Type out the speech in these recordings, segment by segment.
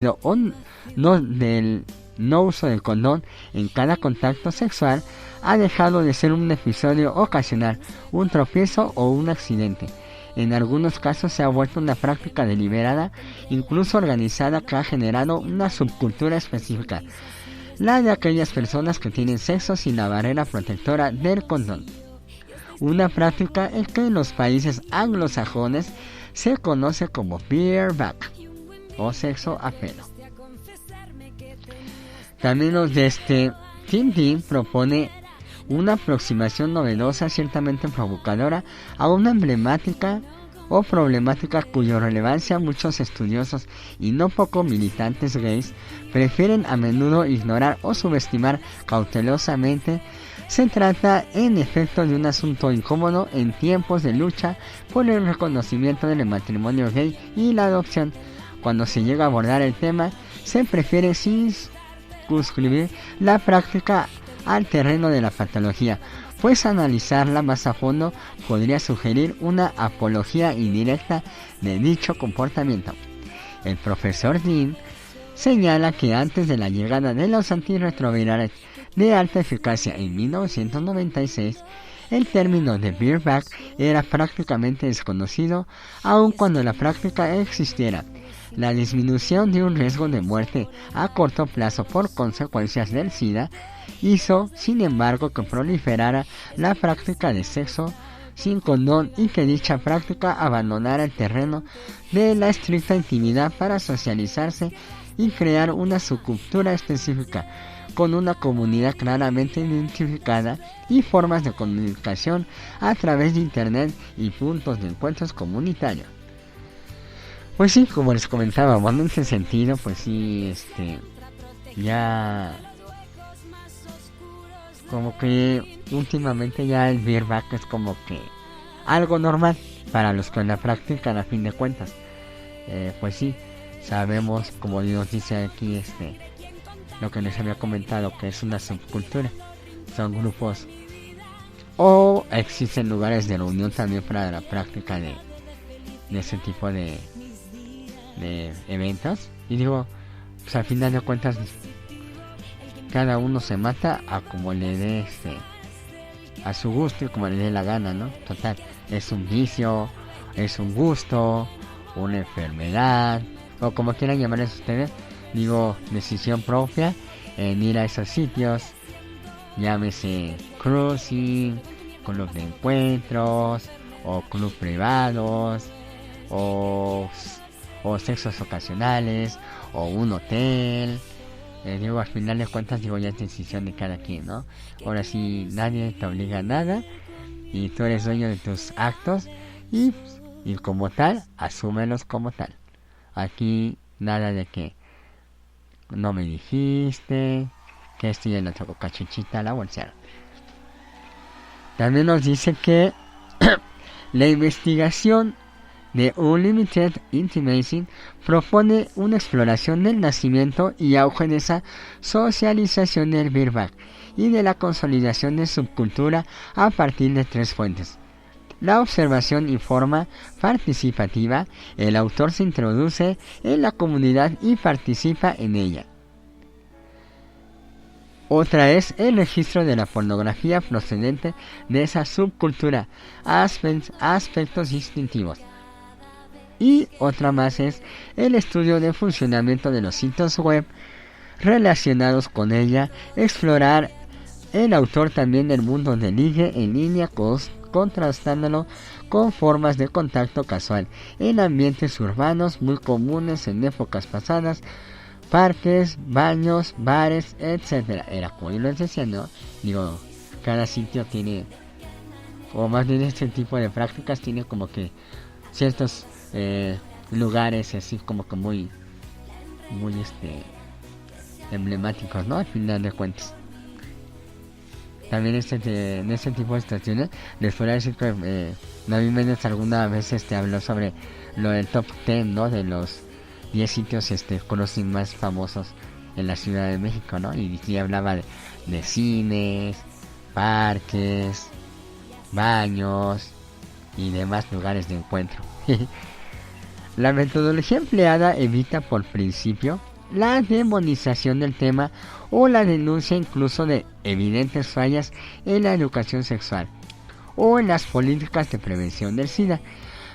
o no del no uso del condón en cada contacto sexual ha dejado de ser un episodio ocasional, un tropiezo o un accidente. En algunos casos se ha vuelto una práctica deliberada, incluso organizada, que ha generado una subcultura específica, la de aquellas personas que tienen sexo sin la barrera protectora del condón. Una práctica en que en los países anglosajones se conoce como bareback o sexo a pelo. También los de Tim Dean propone una aproximación novedosa, ciertamente provocadora, a una emblemática o problemática cuya relevancia muchos estudiosos y no poco militantes gays prefieren a menudo ignorar o subestimar cautelosamente. Se trata en efecto de un asunto incómodo en tiempos de lucha por el reconocimiento del matrimonio gay y la adopción. Cuando se llega a abordar el tema, se prefiere circunscribir la práctica al terreno de la patología, pues analizarla más a fondo podría sugerir una apología indirecta de dicho comportamiento. El profesor Dean señala que antes de la llegada de los antirretrovirales de alta eficacia en 1996, el término de bareback era prácticamente desconocido, aun cuando la práctica existiera. La disminución de un riesgo de muerte a corto plazo por consecuencias del SIDA hizo, sin embargo, que proliferara la práctica de sexo sin condón y que dicha práctica abandonara el terreno de la estricta intimidad para socializarse y crear una subcultura específica, con una comunidad claramente identificada y formas de comunicación a través de internet y puntos de encuentros comunitarios. Pues sí, como les comentaba, en ese sentido, pues sí, ya como que últimamente ya el bareback es como que algo normal para los que la practican a fin de cuentas. Pues sí, sabemos, como Dios dice aquí, lo que les había comentado, que es una subcultura, son grupos o existen lugares de reunión también para la práctica de ese tipo de eventos. Y digo, pues al final de cuentas cada uno se mata a como le dé a su gusto y como le dé la gana, ¿no? Total, es un vicio, es un gusto, una enfermedad, o como quieran llamarles ustedes. Digo, decisión propia en ir a esos sitios, llámese cruising, club de encuentros, o club privados, o sexos ocasionales, o un hotel. Digo, al final de cuentas, digo, ya es decisión de cada quien, ¿no? Ahora sí, nadie te obliga a nada y tú eres dueño de tus actos y como tal, asúmelos como tal. Aquí nada de que no me dijiste, que estoy en otra cachuchita la bolsa. También nos dice que la investigación de Unlimited Intimacy propone una exploración del nacimiento y auge de esa socialización del bareback y de la consolidación de subcultura a partir de tres fuentes. La observación y forma participativa, el autor se introduce en la comunidad y participa en ella. Otra es el registro de la pornografía procedente de esa subcultura, aspectos distintivos. Y otra más es el estudio del funcionamiento de los sitios web relacionados con ella, explorar el autor también el mundo del ligue en línea, contrastándolo con formas de contacto casual en ambientes urbanos muy comunes en épocas pasadas, parques, baños, bares, etcétera. Era como yo les decía, ¿no? Digo, cada sitio tiene, o más bien este tipo de prácticas tiene como que ciertos lugares así como que muy emblemáticos, ¿no? Al final de cuentas. También en este tipo de estaciones les podría decir que David Méndez alguna vez habló sobre lo del top 10, ¿no? De los 10 sitios conocidos más famosos en la Ciudad de México, ¿no? Y hablaba de cines, parques, baños y demás lugares de encuentro. La metodología empleada evita por principio la demonización del tema o la denuncia incluso de evidentes fallas en la educación sexual o en las políticas de prevención del SIDA.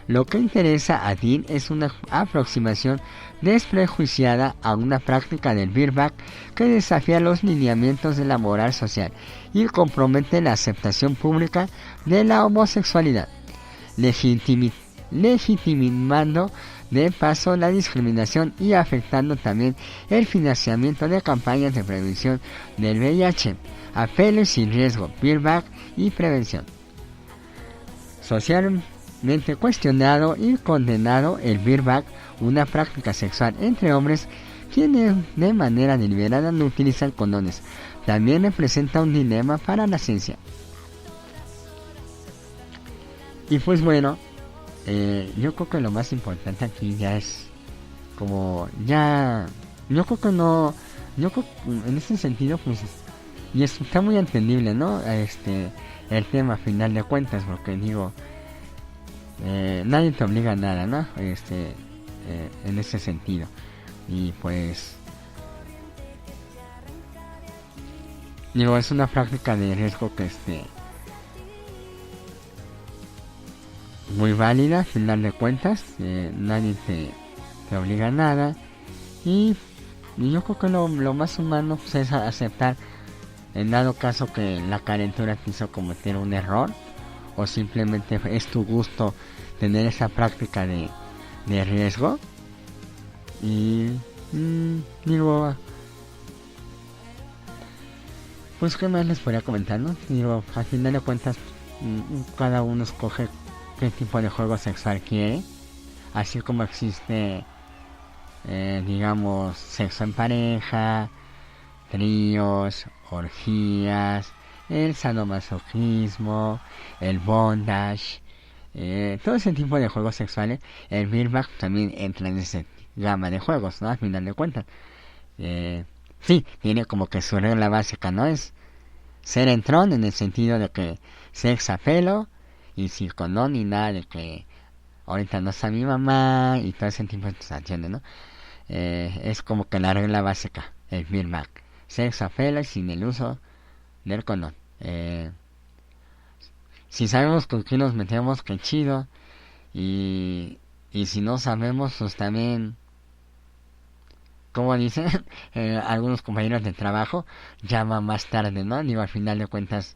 Lo que interesa a Dean es una aproximación desprejuiciada a una práctica del beerback que desafía los lineamientos de la moral social y compromete la aceptación pública de la homosexualidad, legitimando de paso la discriminación y afectando también el financiamiento de campañas de prevención del VIH, apelos sin riesgo, beerback y prevención. Socialmente cuestionado y condenado, el beerback, una práctica sexual entre hombres quienes de manera deliberada no utilizan condones, también representa un dilema para la ciencia. Y pues bueno, yo creo que lo más importante aquí ya es como ya, yo creo que no, yo creo en ese sentido pues, y está muy entendible, ¿no? El tema a final de cuentas, porque digo, nadie te obliga a nada, ¿no? En ese sentido. Y pues digo, es una práctica de riesgo que muy válida al final de cuentas, nadie te obliga a nada y yo creo que lo más humano pues, es aceptar en dado caso que la calentura quiso cometer un error o simplemente es tu gusto tener esa práctica de riesgo. Y digo, pues qué más les podría comentar, ¿no? Digo, al final de cuentas cada uno escoge qué tipo de juego sexual quiere, así como existe digamos sexo en pareja, tríos, orgías, el sadomasoquismo, el bondage, todo ese tipo de juegos sexuales. El beerback también entra en esa gama de juegos, ¿no? Al final de cuentas, sí, tiene como que su regla básica, ¿no? Es ser entrón en el sentido de que sex apelo y sin condón ni nada de que ahorita no está mi mamá y todo ese tipo de situaciones, ¿no? Es como que la regla básica, el beerback, sex apelo y sin el uso del condón. Si sabemos con quién nos metemos, qué chido. Y si no sabemos, pues también, como dicen algunos compañeros de trabajo, llama más tarde, ¿no? Digo, al final de cuentas,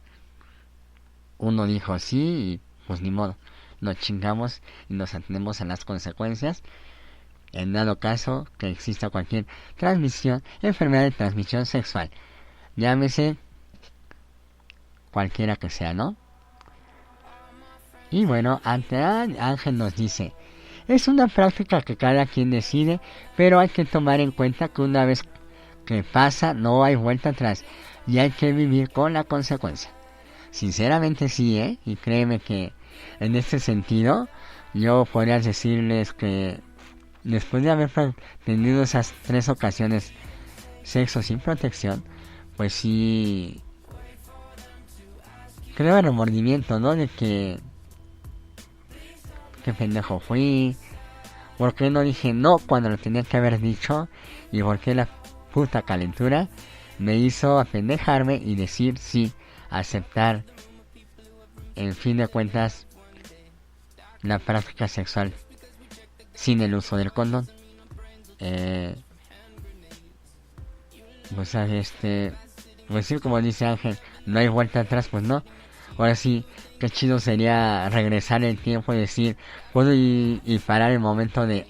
uno dijo sí y pues ni modo. Nos chingamos y nos atendemos a las consecuencias. En dado caso que exista cualquier enfermedad de transmisión sexual, llámese cualquiera que sea, ¿no? Y bueno, Ángel nos dice, es una práctica que cada quien decide, pero hay que tomar en cuenta que una vez que pasa no hay vuelta atrás y hay que vivir con la consecuencia. Sinceramente sí, y créeme que en este sentido yo podría decirles que después de haber tenido esas 3 ocasiones sexo sin protección, pues sí creo el remordimiento, ¿no? De que qué pendejo fui, por qué no dije no cuando lo tenía que haber dicho y por qué la puta calentura me hizo apendejarme y decir sí, aceptar en fin de cuentas la práctica sexual sin el uso del condón. Pues pues sí, como dice Ángel, no hay vuelta atrás, pues no. Ahora sí, qué chido sería regresar el tiempo y decir, puedo y parar el momento de,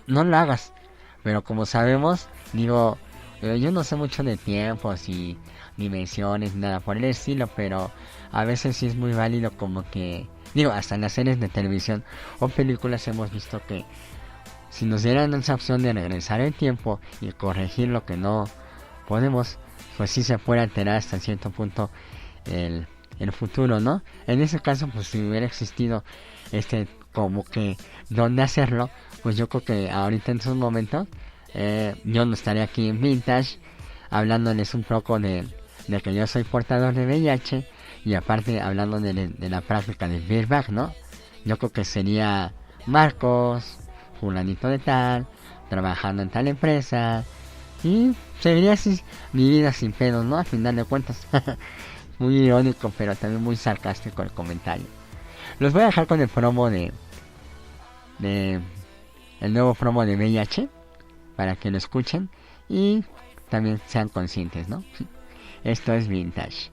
no lo hagas. Pero como sabemos, digo, yo no sé mucho de tiempos y dimensiones, nada por el estilo, pero a veces sí es muy válido como que, digo, hasta en las series de televisión o películas hemos visto que si nos dieran esa opción de regresar el tiempo y corregir lo que no podemos, pues sí se puede alterar hasta cierto punto el futuro, ¿no? En ese caso, pues si hubiera existido como que donde hacerlo, pues yo creo que ahorita en esos momentos yo no estaría aquí en Vintage hablándoles un poco de que yo soy portador de VIH y aparte hablando de la práctica del beerback, ¿no? Yo creo que sería Marcos, fulanito de tal, trabajando en tal empresa y seguiría así mi vida sin pedos, ¿no? A final de cuentas. Muy irónico, pero también muy sarcástico el comentario. Los voy a dejar con el promo de el nuevo promo de VIH para que lo escuchen y también sean conscientes, ¿no? Esto es Vintage.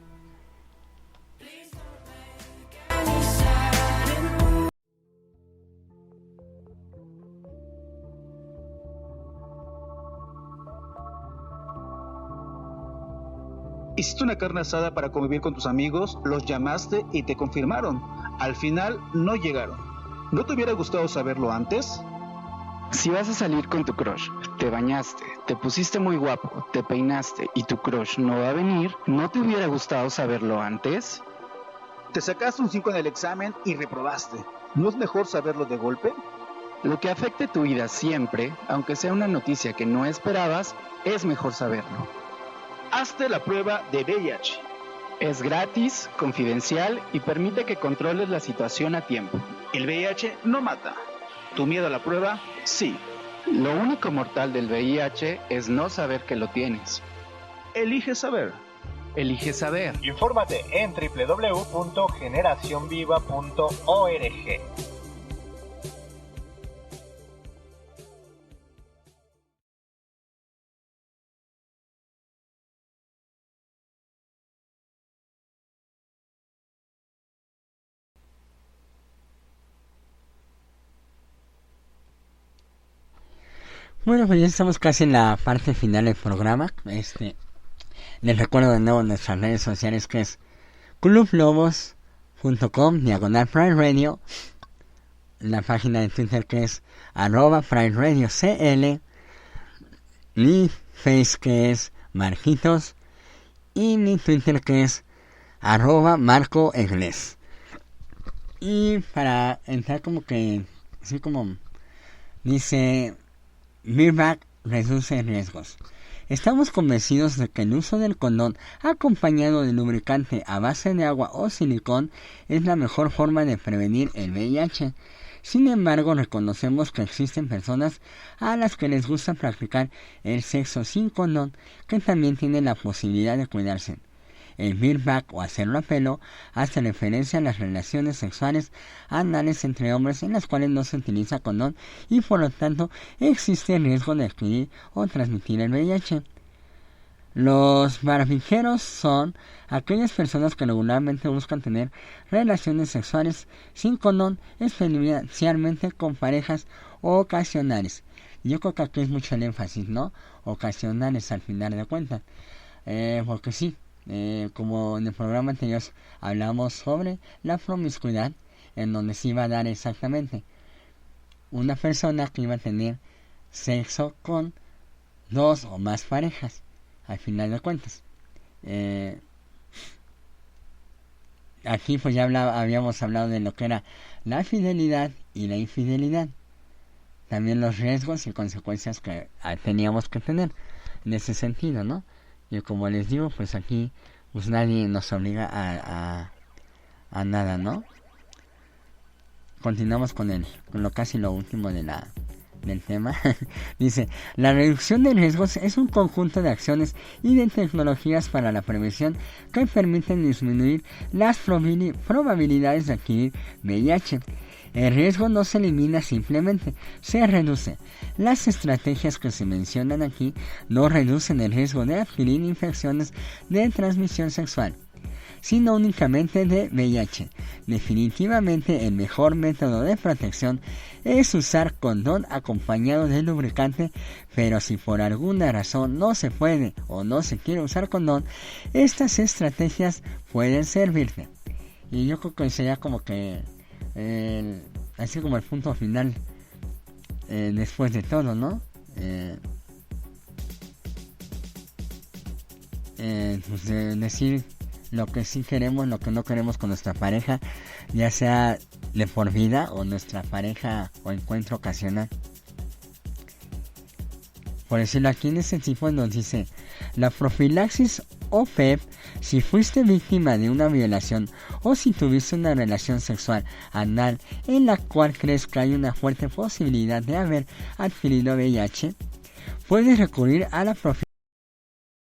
Hiciste una carne asada para convivir con tus amigos, los llamaste y te confirmaron. Al final no llegaron. ¿No te hubiera gustado saberlo antes? Si vas a salir con tu crush, te bañaste, te pusiste muy guapo, te peinaste y tu crush no va a venir, ¿no te hubiera gustado saberlo antes? Te sacaste un 5 en el examen y reprobaste. ¿No es mejor saberlo de golpe? Lo que afecte tu vida siempre, aunque sea una noticia que no esperabas, es mejor saberlo. Hazte la prueba de VIH. Es gratis, confidencial y permite que controles la situación a tiempo. El VIH no mata. ¿Tu miedo a la prueba? Sí. Lo único mortal del VIH es no saber que lo tienes. Elige saber. Elige saber. Infórmate en www.generacionviva.org. Bueno, pues ya estamos casi en la parte final del programa. Les recuerdo de nuevo nuestras redes sociales, que es clublobos.com/Pride Radio, la página de Twitter que es @Pride Radio CL, mi Face que es Marquitos y mi Twitter que es @Marco Egles. Y para entrar como que, así como dice Mirback, reduce riesgos. Estamos convencidos de que el uso del condón acompañado de lubricante a base de agua o silicón es la mejor forma de prevenir el VIH. Sin embargo, reconocemos que existen personas a las que les gusta practicar el sexo sin condón, que también tienen la posibilidad de cuidarse. El beerback o hacerlo a pelo hace referencia a las relaciones sexuales anales entre hombres en las cuales no se utiliza condón y por lo tanto existe el riesgo de adquirir o transmitir el VIH. Los barbijeros son aquellas personas que regularmente buscan tener relaciones sexuales sin condón, especialmente con parejas ocasionales. Yo creo que aquí es mucho el énfasis, ¿no? Ocasionales al final de cuentas. Porque sí. Como en el programa anterior hablamos sobre la promiscuidad, en donde se iba a dar exactamente una persona que iba a tener sexo con 2 o más parejas al final de cuentas. Aquí pues ya habíamos hablado de lo que era la fidelidad y la infidelidad, también los riesgos y consecuencias que teníamos que tener en ese sentido, ¿no? Y como les digo, pues aquí pues nadie nos obliga a nada, ¿no? Continuamos con lo casi lo último del tema. Dice, la reducción de riesgos es un conjunto de acciones y de tecnologías para la prevención que permiten disminuir las probabilidades de adquirir VIH. El riesgo no se elimina, simplemente se reduce. Las estrategias que se mencionan aquí no reducen el riesgo de adquirir infecciones de transmisión sexual, sino únicamente de VIH. Definitivamente el mejor método de protección es usar condón acompañado de lubricante, pero si por alguna razón no se puede o no se quiere usar condón, estas estrategias pueden servirte. Y yo creo que sería como que así como el punto final después de todo, ¿no? Pues decir lo que sí queremos, lo que no queremos con nuestra pareja, ya sea de por vida o nuestra pareja o encuentro ocasional. Por decirlo aquí en este tipo nos dice, la profilaxis o PEP, si fuiste víctima de una violación o si tuviste una relación sexual anal en la cual crees que hay una fuerte posibilidad de haber adquirido VIH, puedes recurrir a la